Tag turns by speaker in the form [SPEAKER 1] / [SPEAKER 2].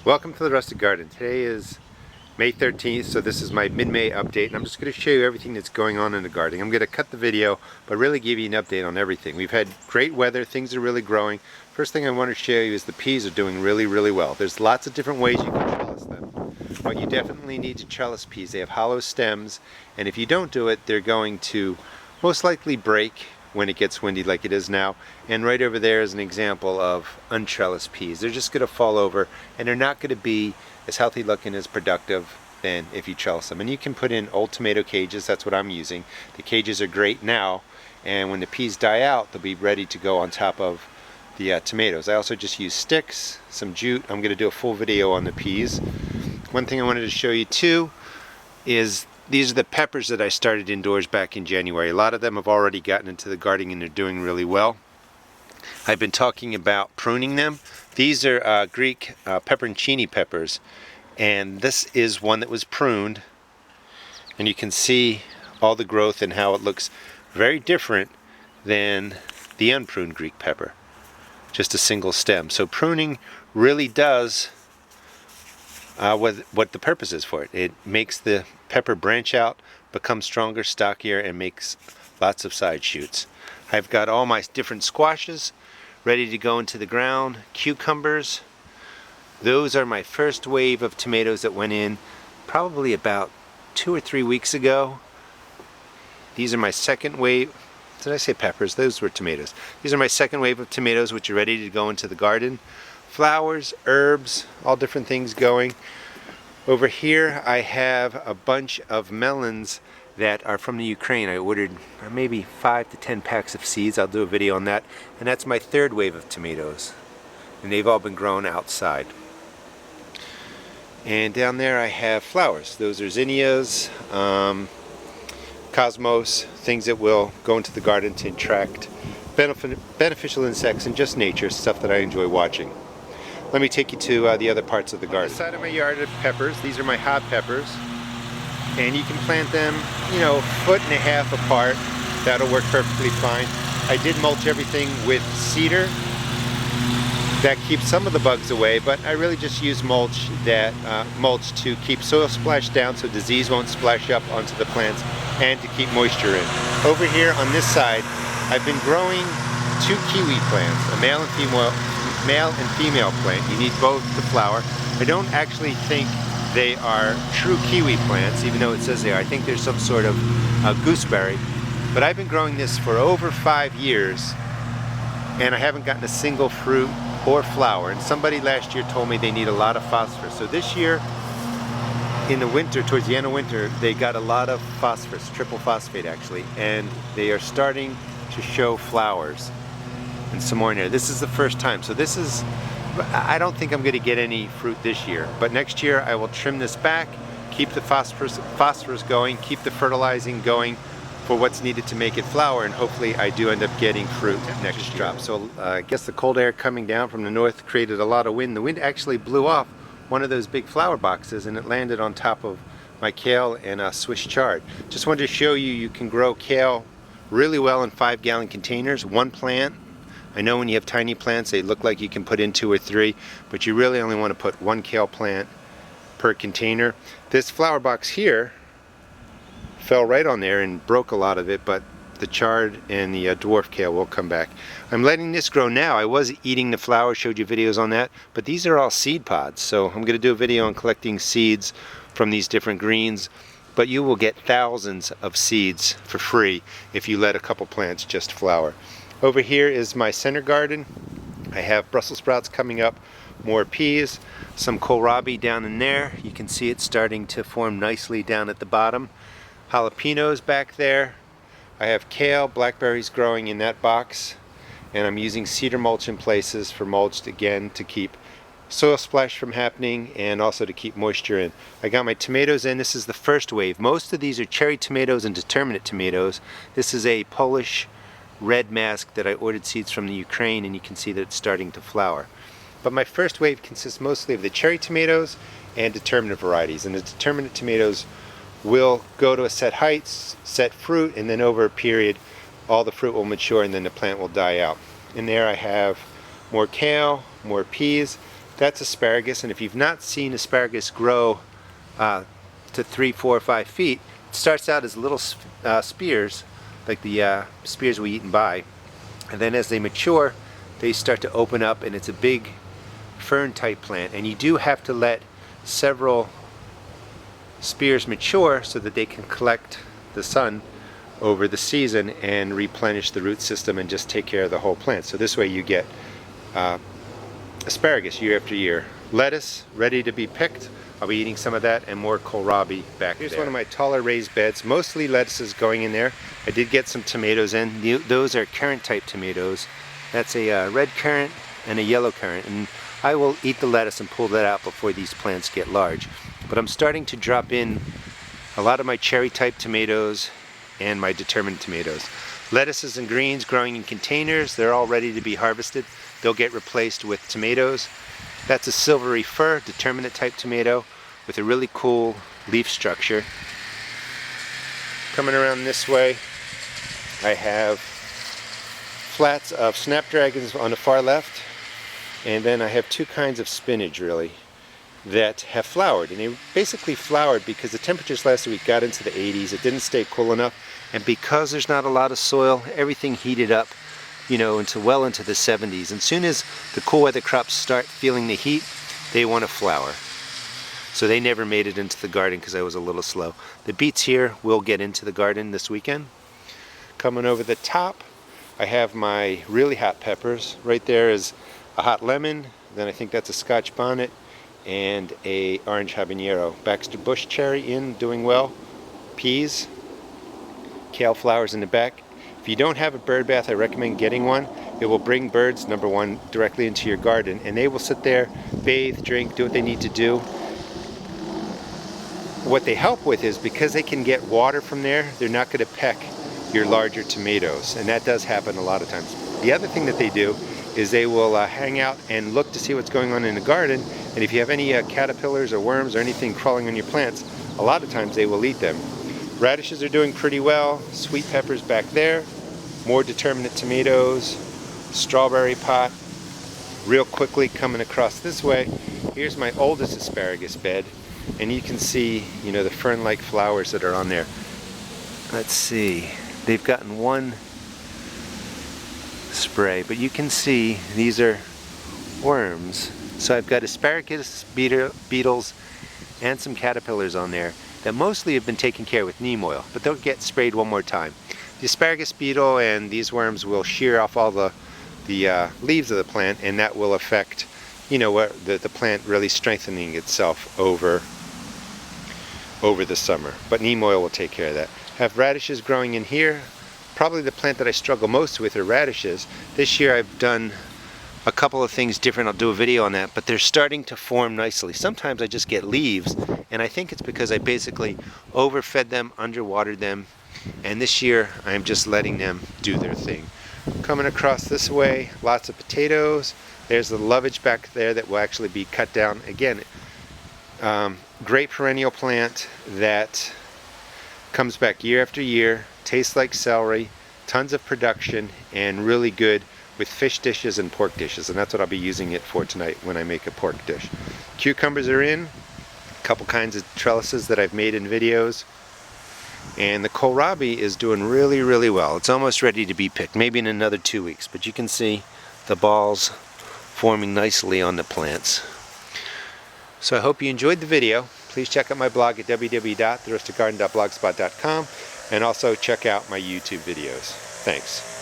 [SPEAKER 1] Welcome to the Rustic Garden. Today is May 13th, so this is my mid-May update, and I'm just going to show you everything that's going on in the garden. I'm going to cut the video, but really give you an update on everything. We've had great weather, things are really growing. First thing I want to show you is the peas are doing really well. There's lots of different ways you can trellis them, but you definitely need to trellis peas. They have hollow stems, and if you don't do it, they're going to most likely break when it gets windy like it is now. And right over there is an example of untrellised peas. They're just going to fall over, and they're not going to be as healthy looking, as productive than if you trellis them. And you can put in old tomato cages. That's what I'm using. The cages are great now, and when the peas die out, they'll be ready to go on top of the tomatoes. I also just use sticks, some jute. I'm going to do a full video on the peas. One thing I wanted to show you too is these are the peppers that I started indoors back in January. A lot of them have already gotten into the garden and they're doing really well. I've been talking about pruning them. These are Greek pepperoncini peppers, and this is one that was pruned, and you can see all the growth and how it looks very different than the unpruned Greek pepper. Just a single stem. So pruning really does what the purpose is for it. It makes the pepper branch out, become stronger, stockier, and makes lots of side shoots. I've got all my different squashes ready to go into the ground. Cucumbers, those are my first wave of tomatoes that went in probably about 2 or 3 weeks ago. These are my second wave. Did I say peppers? Those were tomatoes. These are my second wave of tomatoes, which are ready to go into the garden. Flowers, herbs, all different things going. Over here I have a bunch of melons that are from the Ukraine. I ordered maybe 5 to 10 packs of seeds. I'll do a video on that. And that's my third wave of tomatoes. And they've all been grown outside. And down there I have flowers. Those are zinnias, cosmos, things that will go into the garden to attract beneficial insects and just nature, stuff that I enjoy watching. Let me take you to the other parts of the garden. On the side of my yard are peppers. These are my hot peppers. And you can plant them, you know, 1.5 feet apart. That'll work perfectly fine. I did mulch everything with cedar. That keeps some of the bugs away, but I really just use mulch to keep soil splash down so disease won't splash up onto the plants, and to keep moisture in. Over here on this side, I've been growing 2 kiwi plants, a male and female plant. You need both to flower. I don't actually think they are true kiwi plants, even though it says they are. I think there's some sort of gooseberry. But I've been growing this for over 5 years, and I haven't gotten a single fruit or flower. And somebody last year told me they need a lot of phosphorus. So this year, in the winter, towards the end of winter, they got a lot of phosphorus, triple phosphate actually, and they are starting to show flowers and some more in there. This is the first time. So this is, I don't think I'm going to get any fruit this year, but next year I will trim this back, keep the phosphorus going, keep the fertilizing going for what's needed to make it flower, and hopefully I do end up getting fruit next year. So I guess the cold air coming down from the north created a lot of wind. The wind actually blew off one of those big flower boxes, and it landed on top of my kale and Swiss chard. Just wanted to show you, you can grow kale really well in 5-gallon containers, one plant. I know when you have tiny plants, they look like you can put in 2 or 3, but you really only want to put 1 kale plant per container. This flower box here fell right on there and broke a lot of it, but the chard and the dwarf kale will come back. I'm letting this grow now. I was eating the flowers, showed you videos on that, but these are all seed pods. So I'm going to do a video on collecting seeds from these different greens, but you will get thousands of seeds for free if you let a couple plants just flower. Over here is my center garden. I have Brussels sprouts coming up, more peas, some kohlrabi down in there. You can see it starting to form nicely down at the bottom. Jalapenos back there. I have kale, blackberries growing in that box, and I'm using cedar mulch in places for mulch again to keep soil splash from happening and also to keep moisture in. I got my tomatoes in. This is the first wave. Most of these are cherry tomatoes and determinate tomatoes. This is a Polish red mask that I ordered seeds from the Ukraine, and you can see that it's starting to flower. But my first wave consists mostly of the cherry tomatoes and determinate varieties, and the determinate tomatoes will go to a set height, set fruit, and then over a period all the fruit will mature and then the plant will die out. In there I have more kale, more peas. That's asparagus, and if you've not seen asparagus grow to 3, 4, 5 feet, it starts out as little spears, like the spears we eat and buy, and then as they mature, they start to open up, and it's a big fern type plant. And you do have to let several spears mature so that they can collect the sun over the season and replenish the root system and just take care of the whole plant. So this way you get asparagus year after year. Lettuce ready to be picked. I'll be eating some of that, and more kohlrabi back there. Here's one of my taller raised beds. Mostly lettuces going in there. I did get some tomatoes in. Those are currant type tomatoes. That's a red currant and a yellow currant, and I will eat the lettuce and pull that out before these plants get large. But I'm starting to drop in a lot of my cherry type tomatoes and my determinate tomatoes. Lettuces and greens growing in containers. They're all ready to be harvested. They'll get replaced with tomatoes. That's a silvery fir, determinate type tomato with a really cool leaf structure. Coming around this way, I have flats of snapdragons on the far left, and then I have 2 kinds of spinach really that have flowered, and they basically flowered because the temperatures last week got into the 80s. It didn't stay cool enough, and because there's not a lot of soil, everything heated up, you know, well into the 70s. And soon as the cool weather crops start feeling the heat, they want to flower. So they never made it into the garden because I was a little slow. The beets here will get into the garden this weekend. Coming over the top, I have my really hot peppers. Right there is a hot lemon, then I think that's a Scotch bonnet, and a orange habanero. Baxter bush cherry in, doing well. Peas, kale flowers in the back. If you don't have a bird bath, I recommend getting one. It will bring birds, number one, directly into your garden, and they will sit there, bathe, drink, do what they need to do. What they help with is, because they can get water from there, they're not going to peck your larger tomatoes, and that does happen a lot of times. The other thing that they do is they will hang out and look to see what's going on in the garden, and if you have any caterpillars or worms or anything crawling on your plants, a lot of times they will eat them. Radishes are doing pretty well. Sweet peppers back there. More determinate tomatoes. Strawberry pot. Real quickly coming across this way, here's my oldest asparagus bed, and you can see, you know, the fern-like flowers that are on there. Let's see, they've gotten one spray, but you can see these are worms. So I've got asparagus beetles and some caterpillars on there that mostly have been taken care of with neem oil, but they'll get sprayed one more time. The asparagus beetle and these worms will shear off all the leaves of the plant, and that will affect, you know, what the plant really strengthening itself over the summer. But neem oil will take care of that. Have radishes growing in here. Probably the plant that I struggle most with are radishes. This year I've done a couple of things different. I'll do a video on that, but they're starting to form nicely. Sometimes I just get leaves, and I think it's because I basically overfed them, underwatered them, and this year I'm just letting them do their thing. Coming across this way, lots of potatoes. There's the lovage back there that will actually be cut down. Again, great perennial plant that comes back year after year, tastes like celery, tons of production, and really good with fish dishes and pork dishes, and that's what I'll be using it for tonight when I make a pork dish. Cucumbers are in, a couple kinds of trellises that I've made in videos, and the kohlrabi is doing really, really well. It's almost ready to be picked, maybe in another 2 weeks, but you can see the balls forming nicely on the plants. So I hope you enjoyed the video. Please check out my blog at www.theroastedgarden.blogspot.com, and also check out my YouTube videos. Thanks.